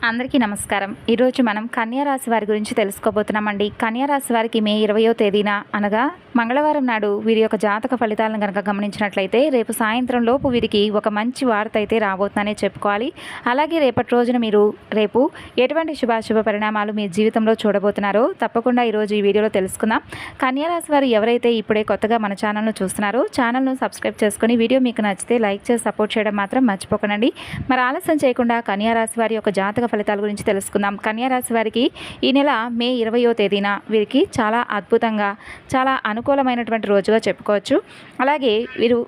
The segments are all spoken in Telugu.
అందరికీ నమస్కారం. ఈరోజు మనం కన్యా రాశి వారి గురించి తెలుసుకోబోతున్నామండి. కన్యా రాశి వారికి మే 20వ తేదీన అనగా మంగళవారం నాడు వీరి యొక్క జాతక ఫలితాలను కనుక గమనించినట్లయితే రేపు సాయంత్రం లోపు వీరికి ఒక మంచి వార్త అయితే రాబోతుందనే చెప్పుకోవాలి. అలాగే రేపటి రోజున మీరు రేపు ఎటువంటి శుభాశుభ పరిణామాలు మీ జీవితంలో చూడబోతున్నారో తప్పకుండా ఈరోజు ఈ వీడియోలో తెలుసుకుందాం. కన్యా రాశి వారు ఎవరైతే ఇప్పుడే కొత్తగా మన ఛానల్ను చూస్తున్నారో ఛానల్ను సబ్స్క్రైబ్ చేసుకొని వీడియో మీకు నచ్చితే లైక్ చేసి సపోర్ట్ చేయడం మాత్రం మర్చిపోకండి. మరి ఆలస్యం చేయకుండా కన్యా రాశి వారి యొక్క జాతక ఫలితాల గురించి తెలుసుకుందాం. కన్యా రాశి వారికి ఈ నెల మే 20వ తేదీన వీరికి చాలా అద్భుతంగా చాలా అనుకూలమైనటువంటి రోజుగా చెప్పుకోవచ్చు. అలాగే వీరు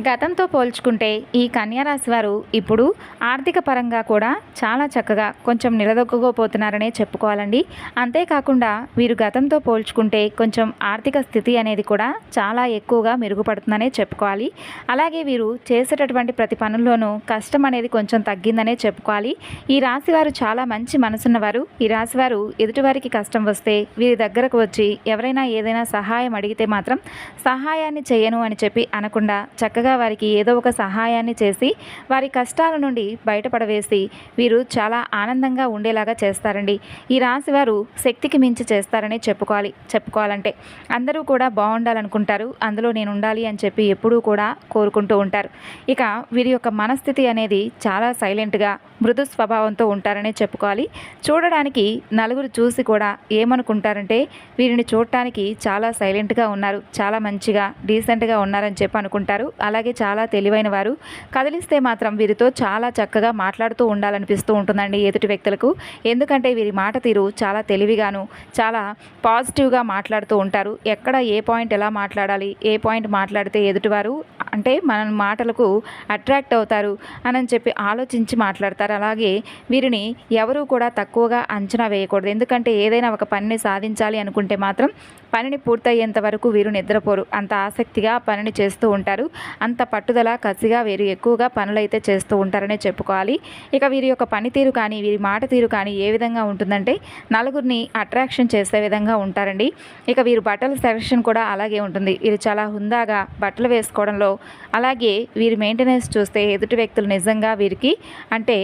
గతంతో పోల్చుకుంటే ఈ కన్యా రాశి వారు ఇప్పుడు ఆర్థిక పరంగా కూడా చాలా చక్కగా కొంచెం నిలదొక్కుపోతున్నారనే చెప్పుకోవాలండి. అంతేకాకుండా వీరు గతంతో పోల్చుకుంటే కొంచెం ఆర్థిక స్థితి అనేది కూడా చాలా ఎక్కువగా మెరుగుపడుతుందనే చెప్పుకోవాలి. అలాగే వీరు చేసేటటువంటి ప్రతి పనుల్లోనూ కష్టం అనేది కొంచెం తగ్గిందనే చెప్పుకోవాలి. ఈ రాశి వారు చాలా మంచి మనసున్నవారు. ఈ రాశి వారు ఎదుటివారికి కష్టం వస్తే వీరి దగ్గరకు వచ్చి ఎవరైనా ఏదైనా సహాయం అడిగితే మాత్రం సహాయాన్ని చేయను అని చెప్పి అనకుండా చక్కగా వారికి ఏదో ఒక సహాయాన్ని చేసి వారి కష్టాల నుండి బయటపడవేసి వీరు చాలా ఆనందంగా ఉండేలాగా చేస్తారండి. ఈ రాశి వారు శక్తికి మించి చేస్తారని చెప్పుకోవాలంటే అందరూ కూడా బాగుండాలనుకుంటారు. అందులో నేను ఉండాలి అని చెప్పి ఎప్పుడూ కూడా కోరుకుంటూ ఉంటారు. ఇక వీరి యొక్క మనస్థితి అనేది చాలా సైలెంట్గా మృదు స్వభావంతో ఉంటారనే చెప్పుకోవాలి. చూడడానికి నలుగురు చూసి కూడా ఏమనుకుంటారంటే వీరిని చూడటానికి చాలా సైలెంట్గా ఉన్నారు, చాలా మంచిగా డీసెంట్గా ఉన్నారని చెప్పి అనుకుంటారు. అలాగే చాలా తెలివైన వారు. కదిలిస్తే మాత్రం వీరితో చాలా చక్కగా మాట్లాడుతూ ఉండాలనిపిస్తూ ఉంటుందండి ఎదుటి వ్యక్తులకు. ఎందుకంటే వీరి మాట తీరు చాలా తెలివిగాను చాలా పాజిటివ్గా మాట్లాడుతూ ఉంటారు. ఎక్కడ ఏ పాయింట్ ఎలా మాట్లాడాలి, ఏ పాయింట్ మాట్లాడితే ఎదుటివారు అంటే మన మాటలకు అట్రాక్ట్ అవుతారు అని చెప్పి ఆలోచించి మాట్లాడతారు. అలాగే వీరిని ఎవరూ కూడా తక్కువగా అంచనా వేయకూడదు. ఎందుకంటే ఏదైనా ఒక పనిని సాధించాలి అనుకుంటే మాత్రం పనిని పూర్తయ్యేంత వరకు వీరు నిద్రపోరు. అంత ఆసక్తిగా పనిని చేస్తూ ఉంటారు. అంత పట్టుదల కసిగా వీరు ఎక్కువగా పనులైతే చేస్తూ ఉంటారనే చెప్పుకోవాలి. ఇక వీరి యొక్క పనితీరు కానీ వీరి మాట తీరు కానీ ఏ విధంగా ఉంటుందంటే నలుగురిని అట్రాక్షన్ చేసే విధంగా ఉంటారండి. ఇక వీరు బట్టల సెలక్షన్ కూడా అలాగే ఉంటుంది. వీరు చాలా హుందాగా బట్టలు వేసుకోవడంలో అలాగే వీరి మెయింటెనెన్స్ చూస్తే ఎదుటి వ్యక్తులు నిజంగా వీరికి అంటే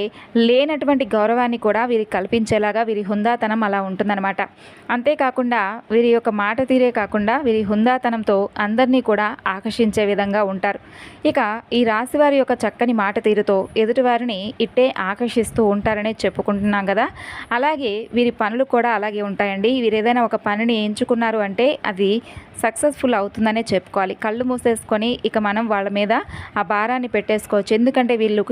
లేనటువంటి గౌరవాన్ని కూడా వీరికి కల్పించేలాగా వీరి హుందాతనం అలా ఉంటుందన్నమాట. అంతేకాకుండా వీరి యొక్క మాట తీరే కాకుండా వీరి హుందాతనంతో అందరినీ కూడా ఆకర్షించే విధంగా ఉంటారు. ఇక ఈ రాశి వారి యొక్క చక్కని మాట తీరుతో ఎదుటివారిని ఇట్టే ఆకర్షిస్తూ ఉంటారనే చెప్పుకుంటున్నాం కదా. అలాగే వీరి పనులు కూడా అలాగే ఉంటాయండి. వీరు ఏదైనా ఒక పనిని ఎంచుకున్నారు అంటే అది సక్సెస్ఫుల్ అవుతుందనే చెప్పుకోవాలి. కళ్ళు మూసేసుకొని ఇక మనం వాళ్ళ మీద ఆ భారాన్ని పెట్టేసుకోవచ్చు. ఎందుకంటే వీళ్ళు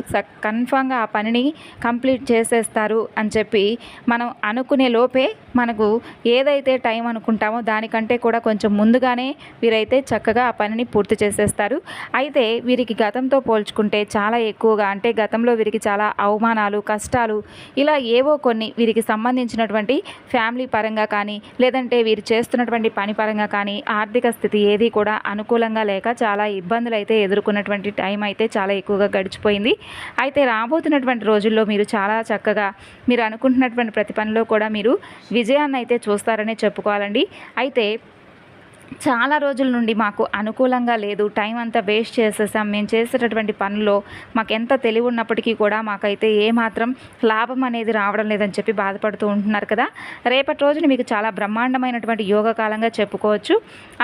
కన్ఫామ్గా ఆ పనిని కంప్లీట్ చేసేస్తారు అని చెప్పి మనం అనుకునే లోపే మనకు ఏదైతే టైం అనుకుంటామో దానికంటే కూడా కొంచెం ముందుగానే వీరైతే చక్కగా ఆ పనిని పూర్తి చేసేస్తారు. అయితే వీరికి గతంతో పోల్చుకుంటే చాలా ఎక్కువగా అంటే గతంలో వీరికి చాలా అవమానాలు కష్టాలు ఇలా ఏవో కొన్ని వీరికి సంబంధించినటువంటి ఫ్యామిలీ పరంగా కానీ లేదంటే వీరు చేస్తున్నటువంటి పని పరంగా కానీ ఆర్థిక స్థితి ఏది కూడా అనుకూలంగా లేక చాలా ఇబ్బందులు అయితే ఎదుర్కొన్నటువంటి టైం అయితే చాలా ఎక్కువగా గడిచిపోయింది. అయితే రాబోతున్నటువంటి రోజుల్లో మీరు చాలా చక్కగా మీరు అనుకుంటున్నటువంటి ప్రతి పనిలో కూడా మీరు విజయాన్ని అయితే చూస్తారనే చెప్పుకోవాలండి. అయితే చాలా రోజుల నుండి మాకు అనుకూలంగా లేదు, టైం అంతా వేస్ట్ చేసేసాం, మేము చేసేటటువంటి పనుల్లో మాకు ఎంత తెలివి ఉన్నప్పటికీ కూడా మాకైతే ఏమాత్రం లాభం అనేది రావడం లేదని చెప్పి బాధపడుతూ ఉంటున్నారు కదా. రేపటి రోజున మీకు చాలా బ్రహ్మాండమైనటువంటి యోగకాలంగా చెప్పుకోవచ్చు.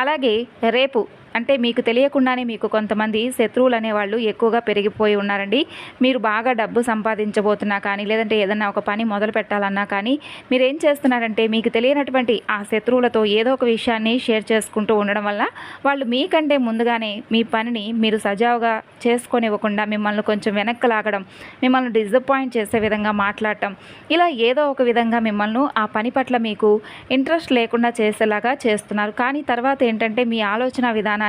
అలాగే రేపు అంటే మీకు తెలియకుండానే మీకు కొంతమంది శత్రువులు అనేవాళ్ళు ఎక్కువగా పెరిగిపోయి ఉన్నారండి. మీరు బాగా డబ్బు సంపాదించబోతున్నా కానీ లేదంటే ఏదన్నా ఒక పని మొదలు పెట్టాలన్నా కానీ మీరు ఏం చేస్తున్నారంటే మీకు తెలియనటువంటి ఆ శత్రువులతో ఏదో ఒక విషయాన్ని షేర్ చేసుకుంటూ ఉండడం వల్ల వాళ్ళు మీకంటే ముందుగానే మీ పనిని మీరు సజావుగా చేసుకొనివ్వకుండా మిమ్మల్ని కొంచెం వెనక్కి లాగడం, మిమ్మల్ని డిసప్పాయింట్ చేసే విధంగా మాట్లాడటం, ఇలా ఏదో ఒక విధంగా మిమ్మల్ని ఆ పని పట్ల మీకు ఇంట్రెస్ట్ లేకుండా చేసేలాగా చేస్తున్నారు. కానీ తర్వాత ఏంటంటే మీ ఆలోచన విధానం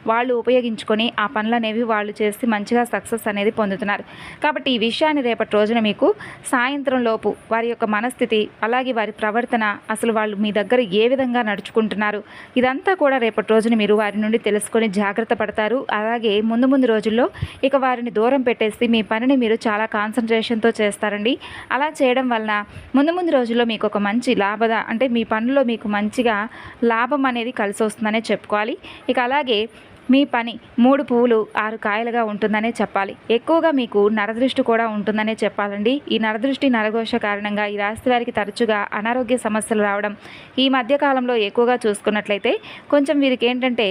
వాళ్ళు ఉపయోగించుకొని ఆ పనులు అనేవి వాళ్ళు చేసి మంచిగా సక్సెస్ అనేది పొందుతున్నారు. కాబట్టి ఈ విషయాన్ని రేపటి రోజున మీకు సాయంత్రం లోపు వారి యొక్క మనస్థితి అలాగే వారి ప్రవర్తన అసలు వాళ్ళు మీ దగ్గర ఏ విధంగా నడుచుకుంటున్నారు ఇదంతా కూడా రేపటి రోజున మీరు వారి నుండి తెలుసుకొని జాగ్రత్త పడతారు. అలాగే ముందు రోజుల్లో ఇక వారిని దూరం పెట్టేసి మీ పనిని మీరు చాలా కాన్సన్ట్రేషన్తో చేస్తారండి. అలా చేయడం వలన ముందు రోజుల్లో మీకు ఒక మంచి అంటే మీ పనుల్లో మీకు మంచిగా లాభం అనేది కలిసి వస్తుందనే చెప్పుకోవాలి. ఇక అలాగే మీ పని 3 పువ్వులు 6 కాయలుగా ఉంటుందనే చెప్పాలి. ఎక్కువగా మీకు నరదృష్టి కూడా ఉంటుందనే చెప్పాలండి. ఈ నరదృష్టి నరఘోష కారణంగా ఈ రాశి వారికి తరచుగా అనారోగ్య సమస్యలు రావడం ఈ మధ్య కాలంలో ఎక్కువగా చూసుకున్నట్లయితే కొంచెం వీరికి ఏంటంటే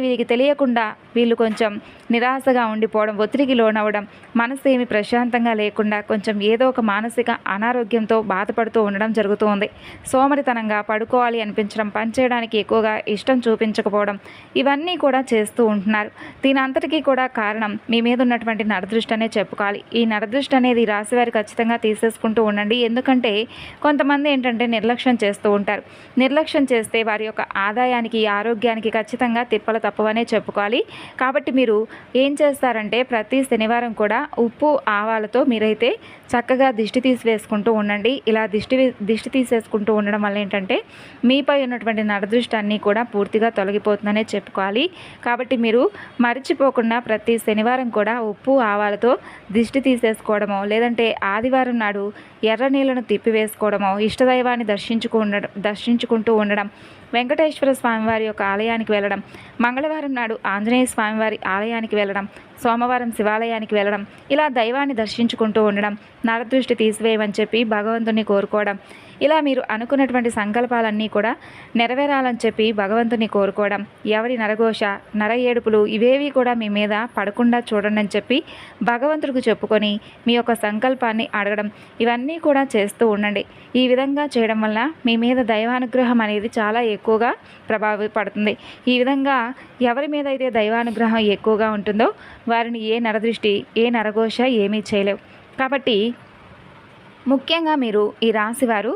వీరికి తెలియకుండా వీళ్ళు కొంచెం నిరాశగా ఉండిపోవడం, ఒత్తిడికి లోనవ్వడం, మనసు ఏమి ప్రశాంతంగా లేకుండా కొంచెం ఏదో ఒక మానసిక అనారోగ్యంతో బాధపడుతూ ఉండడం జరుగుతూ ఉంది. సోమరితనంగా పడుకోవాలి అనిపించడం, పనిచేయడానికి ఎక్కువగా ఇష్టం చూపించకపోవడం ఇవన్నీ కూడా చేస్తూ ఉంటున్నారు. దీని అంతటికీ కూడా కారణం మీ మీద ఉన్నటువంటి నరదృష్టి అనే చెప్పుకోవాలి. ఈ నరదృష్టి అనేది రాశివారి ఖచ్చితంగా తీసేసుకుంటూ ఉండండి. ఎందుకంటే కొంతమంది ఏంటంటే నిర్లక్ష్యం చేస్తూ ఉంటారు. నిర్లక్ష్యం చేస్తే వారి యొక్క ఆదాయానికి, ఆరోగ్యానికి ఖచ్చితంగా తిప్పలు తప్పవనే చెప్పుకోవాలి. కాబట్టి మీరు ఏం చేస్తారంటే ప్రతి శనివారం కూడా ఉప్పు ఆవాలతో మీరైతే చక్కగా దిష్టి తీసివేసుకుంటూ ఉండండి. ఇలా దిష్టి తీసేసుకుంటూ ఉండడం వల్ల ఏంటంటే మీపై ఉన్నటువంటి నరదృష్టి అన్నీ కూడా పూర్తిగా తొలగిపోతుందనే చెప్పుకోవాలి. కాబట్టి మీరు మర్చిపోకుండా ప్రతి శనివారం కూడా ఉప్పు ఆవాలతో దిష్టి తీసేసుకోవడమో, లేదంటే ఆదివారం నాడు ఎర్ర నీళ్లను తిప్పివేసుకోవడమో, ఇష్టదైవాన్ని దర్శించుకుంటూ ఉండడం, వెంకటేశ్వర స్వామివారి యొక్క ఆలయానికి వెళ్ళడం, మంగళవారం నాడు ఆంజనేయ స్వామివారి ఆలయానికి వెళ్ళడం, సోమవారం శివాలయానికి వెళ్ళడం, ఇలా దైవాన్ని దర్శించుకుంటూ ఉండడం, నరదృష్టి తీసివేయమని చెప్పి భగవంతుని కోరుకోవడం, ఇలా మీరు అనుకున్నటువంటి సంకల్పాలన్నీ కూడా నెరవేరాలని చెప్పి భగవంతుని కోరుకోవడం, ఎవరి నరఘోష, నర ఏడుపులు ఇవేవి కూడా మీ మీద పడకుండా చూడండి అని చెప్పి భగవంతుడికి చెప్పుకొని మీ యొక్క సంకల్పాన్ని అడగడం, ఇవన్నీ కూడా చేస్తూ ఉండండి. ఈ విధంగా చేయడం వల్ల మీ మీద దైవానుగ్రహం అనేది చాలా ఎక్కువగా ప్రభావితపడుతుంది. ఈ విధంగా ఎవరి మీద అయితే దైవానుగ్రహం ఎక్కువగా ఉంటుందో వారిని ఏ నరదృష్టి, ఏ నరఘోష ఏమీ చేయలేవు. కాబట్టి ముఖ్యంగా మీరు ఈ రాశివారు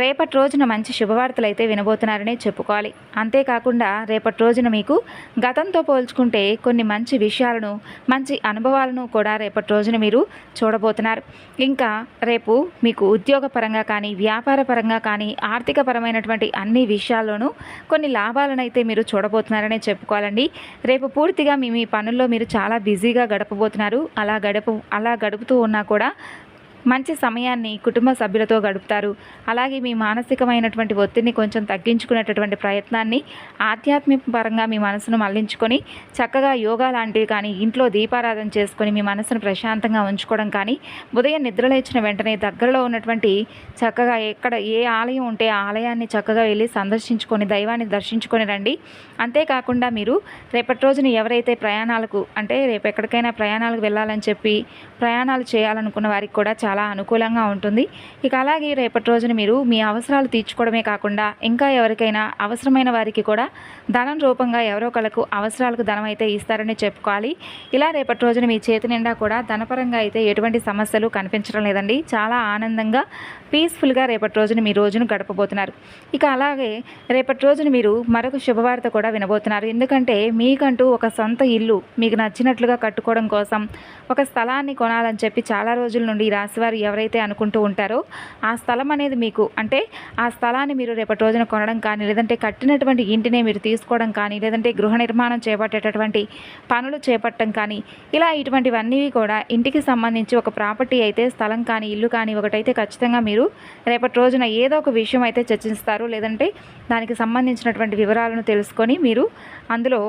రేపటి రోజున మంచి శుభవార్తలు అయితే వినబోతున్నారనే చెప్పుకోవాలి. అంతేకాకుండా రేపటి రోజున మీకు గతంతో పోల్చుకుంటే కొన్ని మంచి విషయాలను, మంచి అనుభవాలను కూడా రేపటి రోజున మీరు చూడబోతున్నారు. ఇంకా రేపు మీకు ఉద్యోగపరంగా కానీ, వ్యాపార పరంగా కానీ, ఆర్థిక పరమైనటువంటి అన్ని విషయాల్లోనూ కొన్ని లాభాలను అయితే మీరు చూడబోతున్నారనే చెప్పుకోవాలండి. రేపు పూర్తిగా మీ పనుల్లో మీరు చాలా బిజీగా గడపబోతున్నారు. అలా గడుపుతూ ఉన్నా కూడా మంచి సమయాన్ని కుటుంబ సభ్యులతో గడుపుతారు. అలాగే మీ మానసికమైనటువంటి ఒత్తిడిని కొంచెం తగ్గించుకునేటటువంటి ప్రయత్నాన్ని ఆధ్యాత్మిక పరంగా మీ మనసును మళ్లించుకొని చక్కగా యోగా లాంటివి కానీ, ఇంట్లో దీపారాధన చేసుకొని మీ మనసును ప్రశాంతంగా ఉంచుకోవడం కానీ, ఉదయం నిద్రలేచిన వెంటనే దగ్గరలో ఉన్నటువంటి చక్కగా ఎక్కడ ఏ ఆలయం ఉంటే ఆ ఆలయాన్ని చక్కగా వెళ్ళి సందర్శించుకొని దైవాన్ని దర్శించుకొని రండి. అంతేకాకుండా మీరు రేపటి రోజున ఎవరైతే ప్రయాణాలకు రేపు ఎక్కడికైనా ప్రయాణాలకు వెళ్ళాలని చెప్పి ప్రయాణాలు చేయాలనుకున్న వారికి కూడా చాలా అనుకూలంగా ఉంటుంది. ఇక అలాగే రేపటి రోజున మీరు మీ అవసరాలు తీర్చుకోవడమే కాకుండా ఇంకా ఎవరికైనా అవసరమైన వారికి కూడా ధనం రూపంగా ఎవరో ఒకళ్ళకు అవసరాలకు ధనం అయితే ఇస్తారని చెప్పుకోవాలి. ఇలా రేపటి రోజున మీ చేతి నిండా కూడా ధనపరంగా అయితే ఎటువంటి సమస్యలు కనిపించడం లేదండి. చాలా ఆనందంగా పీస్ఫుల్గా రేపటి రోజున మీ రోజును గడపబోతున్నారు. ఇక అలాగే రేపటి రోజున మీరు మరొక శుభవార్త కూడా వినబోతున్నారు. ఎందుకంటే మీకంటూ ఒక సొంత ఇల్లు మీకు నచ్చినట్లుగా కట్టుకోవడం కోసం ఒక స్థలాన్ని కొనాలని చెప్పి చాలా రోజుల నుండి ఈ రాశివారు ఎవరైతే అనుకుంటూ ఉంటారో ఆ స్థలం అనేది మీకు ఆ స్థలాన్ని మీరు రేపటి రోజున కొనడం కానీ, లేదంటే కట్టినటువంటి ఇంటినే మీరు తీసుకోవడం కానీ, లేదంటే గృహ నిర్మాణం చేపట్టేటటువంటి పనులు చేపట్టడం కానీ, ఇలా ఇటువంటివన్నీ కూడా ఇంటికి సంబంధించి ఒక ప్రాపర్టీ అయితే స్థలం కానీ, ఇల్లు కానీ ఒకటైతే ఖచ్చితంగా మీరు రేపటి రోజున ఏదో ఒక విషయం అయితే చర్చిస్తారు. లేదంటే దానికి సంబంధించినటువంటి వివరాలను తెలుసుకొని మీరు అందులో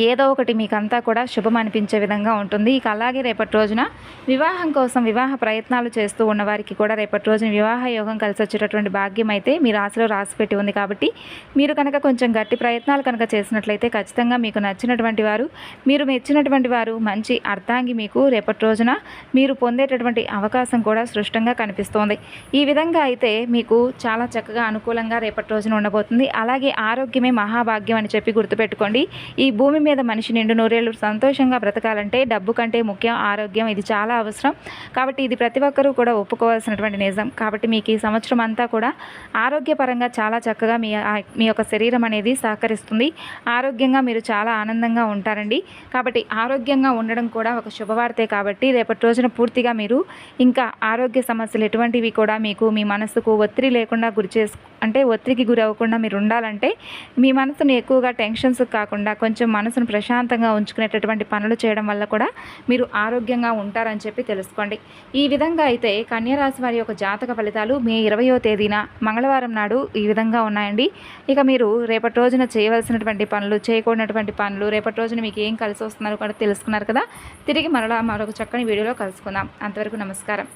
ఏదో ఒకటి మీకంతా కూడా శుభం అనిపించే విధంగా ఉంటుంది. ఇక అలాగే రేపటి రోజున వివాహం కోసం వివాహ ప్రయత్నాలు చేస్తూ ఉన్నవారికి కూడా రేపటి రోజున వివాహ యోగం కలిసి వచ్చేటటువంటి భాగ్యం అయితే మీ రాశిలో రాసిపెట్టి ఉంది. కాబట్టి మీరు కనుక కొంచెం గట్టి ప్రయత్నాలు కనుక చేసినట్లయితే ఖచ్చితంగా మీకు నచ్చినటువంటి వారు, మీరు మెచ్చినటువంటి వారు, మంచి అర్థాంగి మీకు రేపటి రోజున మీరు పొందేటటువంటి అవకాశం కూడా స్పష్టంగా కనిపిస్తోంది. ఈ విధంగా అయితే మీకు చాలా చక్కగా అనుకూలంగా రేపటి రోజున ఉండబోతుంది. అలాగే ఆరోగ్యమే మహాభాగ్యం అని చెప్పి గుర్తుపెట్టుకోండి. ఈ భూమి మీద మనిషి నిండు నూరేళ్లు సంతోషంగా బ్రతకాలంటే డబ్బు కంటే ముఖ్యం ఆరోగ్యం. ఇది చాలా అవసరం. కాబట్టి ఇది ప్రతి ఒక్కరూ కూడా ఒప్పుకోవాల్సినటువంటి నిజం. కాబట్టి మీకు ఈ సంవత్సరం అంతా కూడా ఆరోగ్యపరంగా చాలా చక్కగా మీ యొక్క శరీరం అనేది సహకరిస్తుంది. ఆరోగ్యంగా మీరు చాలా ఆనందంగా ఉంటారండి. కాబట్టి ఆరోగ్యంగా ఉండడం కూడా ఒక శుభవార్తే. కాబట్టి రేపటి రోజున పూర్తిగా మీరు ఇంకా ఆరోగ్య సమస్యలు ఎటువంటివి కూడా మీకు మీ మనసుకు ఒత్తిడి లేకుండా ఒత్తిడికి గురి అవ్వకుండా మీరు ఉండాలంటే మీ మనసును ఎక్కువగా టెన్షన్స్ కాకుండా కొంచెం మనసు మనసును ప్రశాంతంగా ఉంచుకునేటటువంటి పనులు చేయడం వల్ల కూడా మీరు ఆరోగ్యంగా ఉంటారని చెప్పి తెలుసుకోండి. ఈ విధంగా అయితే కన్యా రాశి వారి యొక్క జాతక ఫలితాలు మే 20వ తేదీన మంగళవారం నాడు ఈ విధంగా ఉన్నాయండి. ఇక మీరు రేపటి రోజున చేయవలసినటువంటి పనులు, చేయకూడనటువంటి పనులు, రేపటి రోజున మీకు ఏం కలిసి వస్తున్నారో కూడా తెలుసుకున్నారు కదా. తిరిగి మరొక చక్కని వీడియోలో కలుసుకుందాం. అంతవరకు నమస్కారం.